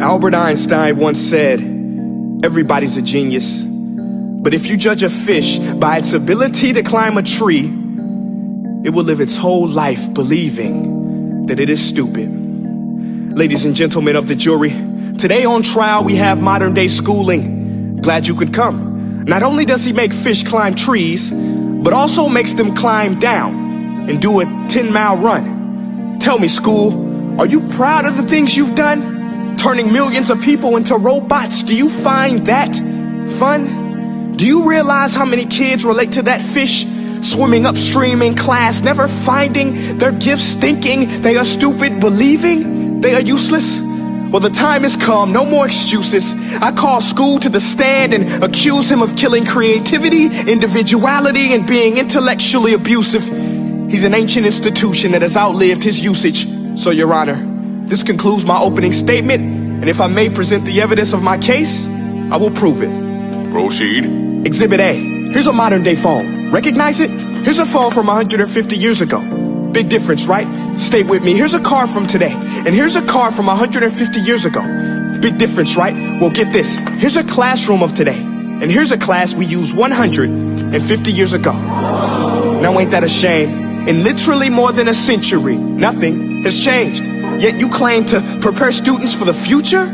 Albert Einstein once said, everybody's a genius. But if you judge a fish by its ability to climb a tree, it will live its whole life believing that it is stupid. Ladies and gentlemen of the jury, today on trial we have modern day schooling. Glad you could come. Not only does he make fish climb trees, but also makes them climb down and do a 10-mile run. Tell me, school, are you proud of the things you've done? Turning millions of people into robots, do you find that fun? Do you realize how many kids relate to that fish swimming upstream in class, never finding their gifts, thinking they are stupid, believing they are useless? Well, the time has come, no more excuses. I call school to the stand and accuse him of killing creativity, individuality, and being intellectually abusive. He's an ancient institution that has outlived his usage. So, Your Honor, this concludes my opening statement, and if I may present the evidence of my case, I will prove it. Proceed. Exhibit A. Here's a modern day phone. Recognize it? Here's a phone from 150 years ago. Big difference, right? Stay with me. Here's a car from today, and here's a car from 150 years ago. Big difference, right? Well, get this. Here's a classroom of today, and here's a class we used 150 years ago. Now ain't that a shame? In literally more than a century, nothing has changed. Yet you claim to prepare students for the future?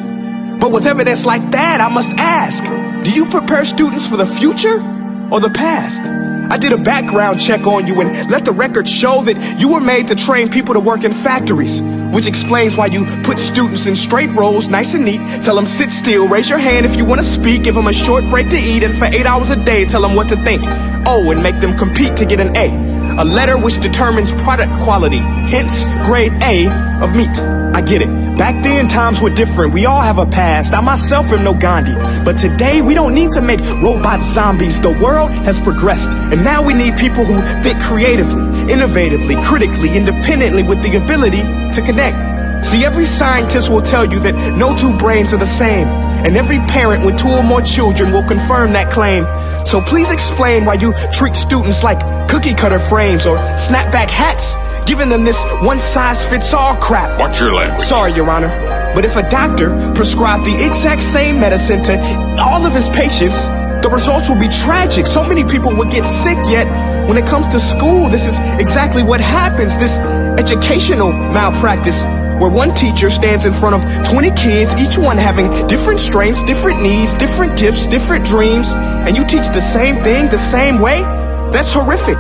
But with evidence like that, I must ask, do you prepare students for the future or the past? I did a background check on you and let the record show that you were made to train people to work in factories, which explains why you put students in straight rows, nice and neat, tell them sit still, raise your hand if you want to speak, give them a short break to eat, and for 8 hours a day tell them what to think. Oh, and make them compete to get an A letter which determines product quality, hence grade A of meat. I get it. Back then, times were different. We all have a past. I myself am no Gandhi. But today, we don't need to make robot zombies. The world has progressed. And now we need people who think creatively, innovatively, critically, independently, with the ability to connect. See, every scientist will tell you that no two brains are the same. And every parent with 2 or more children will confirm that claim. So please explain why you treat students like cookie cutter frames or snapback hats, giving them this one-size-fits-all crap. Watch your language. Sorry, Your Honor, but if a doctor prescribed the exact same medicine to all of his patients, the results would be tragic. So many people would get sick, yet when it comes to school, this is exactly what happens. This educational malpractice, where one teacher stands in front of 20 kids, each one having different strengths, different needs, different gifts, different dreams, and you teach the same thing the same way? That's horrific.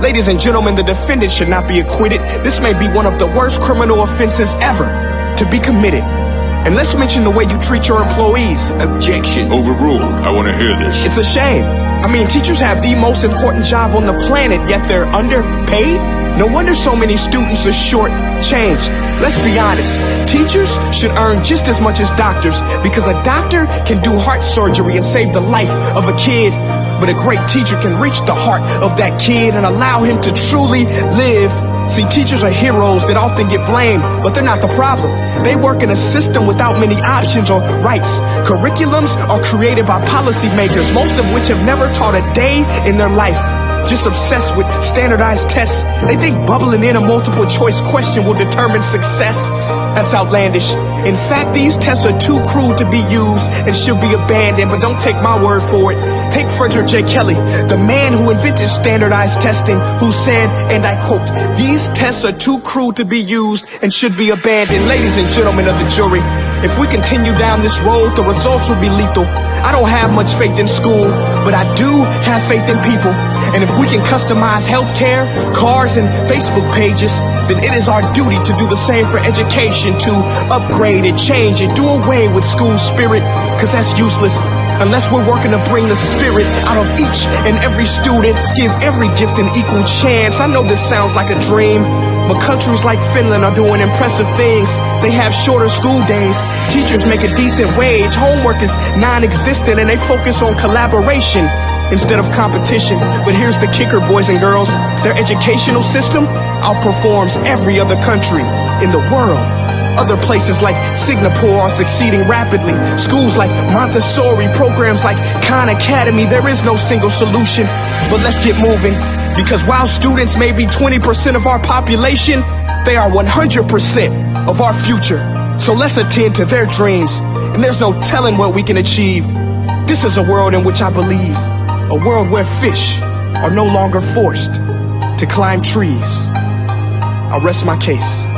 Ladies and gentlemen, the defendant should not be acquitted. This may be one of the worst criminal offenses ever to be committed. And let's mention the way you treat your employees. Objection. Overruled. I want to hear this. It's a shame. I mean, teachers have the most important job on the planet, yet they're underpaid? No wonder so many students are short-changed. Let's be honest. Teachers should earn just as much as doctors, because a doctor can do heart surgery and save the life of a kid. But a great teacher can reach the heart of that kid and allow him to truly live. See, teachers are heroes that often get blamed, but they're not the problem. They work in a system without many options or rights. Curriculums are created by policymakers, most of which have never taught a day in their life. Just obsessed with standardized tests. They think bubbling in a multiple choice question will determine success. That's outlandish. In fact, these tests are too cruel to be used and should be abandoned, but don't take my word for it. Take Frederick J. Kelly, the man who invented standardized testing, who said, and I quote, "These tests are too cruel to be used and should be abandoned." Ladies and gentlemen of the jury, if we continue down this road, the results will be lethal. I don't have much faith in school, but I do have faith in people. And if we can customize healthcare, cars, and Facebook pages, then it is our duty to do the same for education, to upgrade it, change it, do away with school spirit, because that's useless. Unless we're working to bring the spirit out of each and every student, give every gift an equal chance. I know this sounds like a dream, but countries like Finland are doing impressive things. They have shorter school days, teachers make a decent wage, homework is non-existent, and they focus on collaboration instead of competition. But here's the kicker, boys and girls. Their educational system outperforms every other country in the world. Other places like Singapore are succeeding rapidly. Schools like Montessori, programs like Khan Academy, there is no single solution. But let's get moving, because while students may be 20% of our population, they are 100% of our future. So let's attend to their dreams, and there's no telling what we can achieve. This is a world in which I believe, a world where fish are no longer forced to climb trees. I'll rest my case.